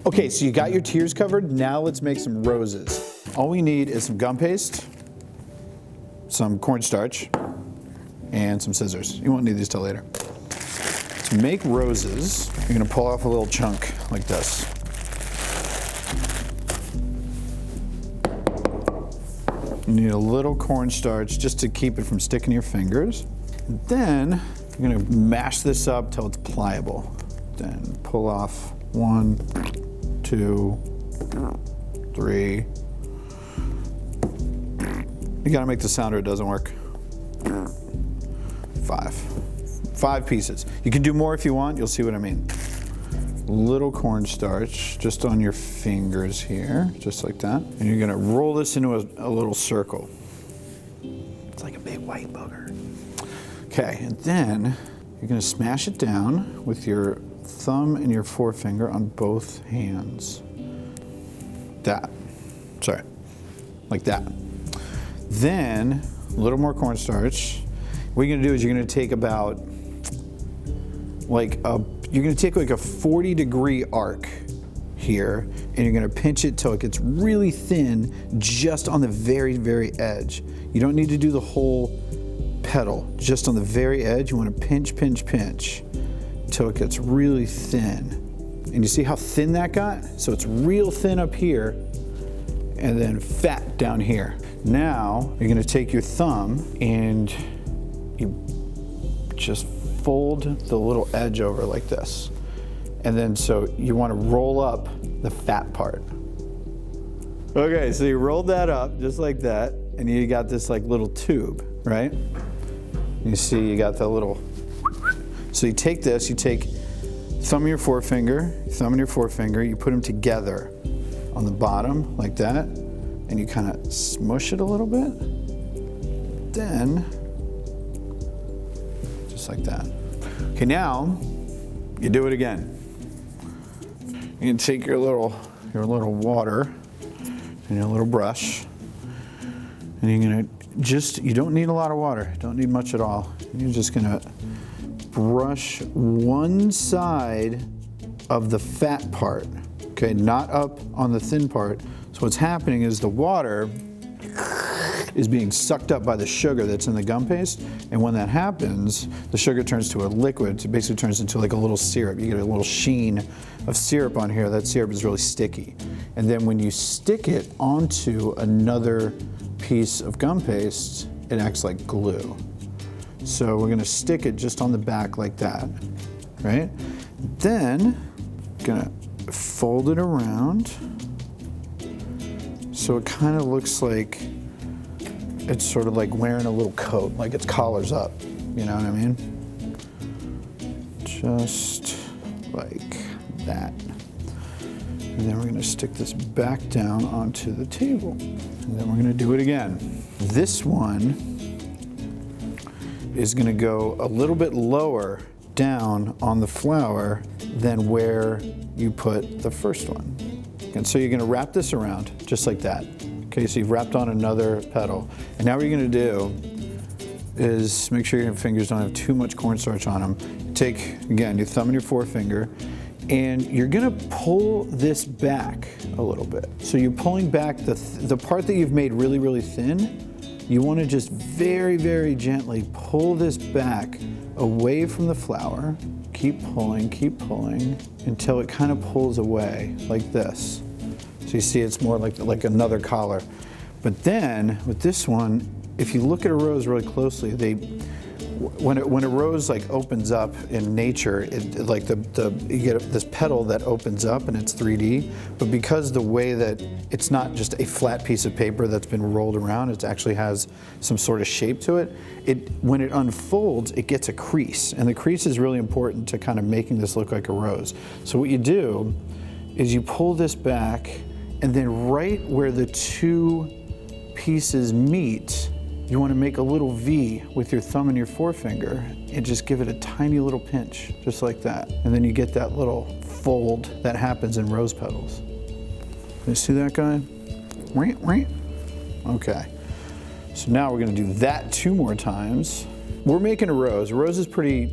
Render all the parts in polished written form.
Okay, so you got your tiers covered. Now let's make some roses. All we need is some gum paste, some cornstarch, and some scissors. You won't need these till later. To make roses, you're gonna pull off a little chunk like this. You need a little cornstarch just to keep it from sticking to your fingers. And then you're gonna mash this up till it's pliable. Then pull off 1, 2, 3. You gotta make the sound or it doesn't work. 5 pieces. You can do more if you want, you'll see what I mean. Little cornstarch just on your fingers here, just like that. And you're gonna roll this into a little circle. It's like a big white booger. Okay, and then you're gonna smash it down with your thumb and your forefinger on both hands. Like that. Then, a little more cornstarch. What you're gonna do is you're gonna take about like a 40-degree arc here, and you're gonna pinch it till it gets really thin just on the very, very edge. You don't need to do the whole petal, just on the very edge. You wanna pinch, pinch, pinch till it gets really thin. And you see how thin that got? So it's real thin up here and then fat down here. Now, you're gonna take your thumb and you just fold the little edge over like this. And then so you wanna roll up the fat part. Okay, so you rolled that up just like that, and you got this like little tube, right? You see you got that little, so you take this, you take thumb and your forefinger, you put them together on the bottom like that, and you kind of smush it a little bit. Then, just like that. Okay, now you do it again. You can take your little water and your little brush, and you're gonna you don't need a lot of water, don't need much at all. You're just gonna brush one side of the fat part, okay, not up on the thin part. So what's happening is the water is being sucked up by the sugar that's in the gum paste, and when that happens, the sugar turns to a liquid. It basically turns into like a little syrup. You get a little sheen of syrup on here. That syrup is really sticky. And then when you stick it onto another piece of gum paste, it acts like glue. So we're gonna stick it just on the back like that, right? Then, gonna fold it around so it kind of looks like it's sort of like wearing a little coat, like its collar's up, you know what I mean? Just like that. And then we're gonna stick this back down onto the table. And then we're gonna do it again. This one is gonna go a little bit lower down on the flower than where you put the first one. And so you're gonna wrap this around just like that. Okay, so you've wrapped on another petal. And now what you're gonna do is make sure your fingers don't have too much cornstarch on them. Take, again, your thumb and your forefinger, and you're gonna pull this back a little bit. So you're pulling back the part that you've made really, really thin. You wanna just very, very gently pull this back away from the flower. Keep pulling until it kind of pulls away like this. So you see it's more like another collar. But then with this one, if you look at a rose really closely, when a rose like opens up in nature, you get this petal that opens up and it's 3D. But because the way that it's not just a flat piece of paper that's been rolled around, it actually has some sort of shape to it. When it unfolds, it gets a crease, and the crease is really important to kind of making this look like a rose. So what you do is you pull this back, and then right where the two pieces meet, you want to make a little V with your thumb and your forefinger and just give it a tiny little pinch, just like that. And then you get that little fold that happens in rose petals. You see that guy? Okay. So now we're gonna do that 2 more times. We're making a rose. A rose is pretty,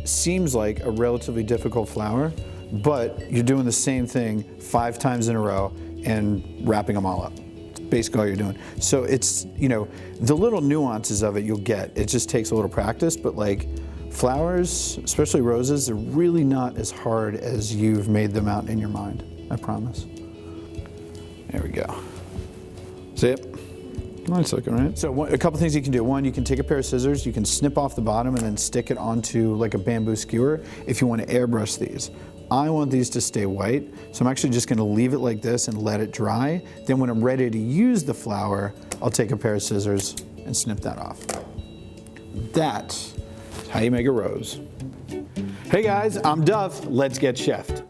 seems like a relatively difficult flower, but you're doing the same thing 5 times in a row and wrapping them all up. It's basically all you're doing. So it's, the little nuances of it you'll get. It just takes a little practice, but like flowers, especially roses, they're really not as hard as you've made them out in your mind, I promise. There we go. See it? Nice looking, right? So a couple things you can do. One, you can take a pair of scissors, you can snip off the bottom and then stick it onto like a bamboo skewer if you want to airbrush these. I want these to stay white, so I'm actually just going to leave it like this and let it dry. Then when I'm ready to use the flower, I'll take a pair of scissors and snip that off. That's how you make a rose. Hey guys, I'm Duff. Let's get chefed.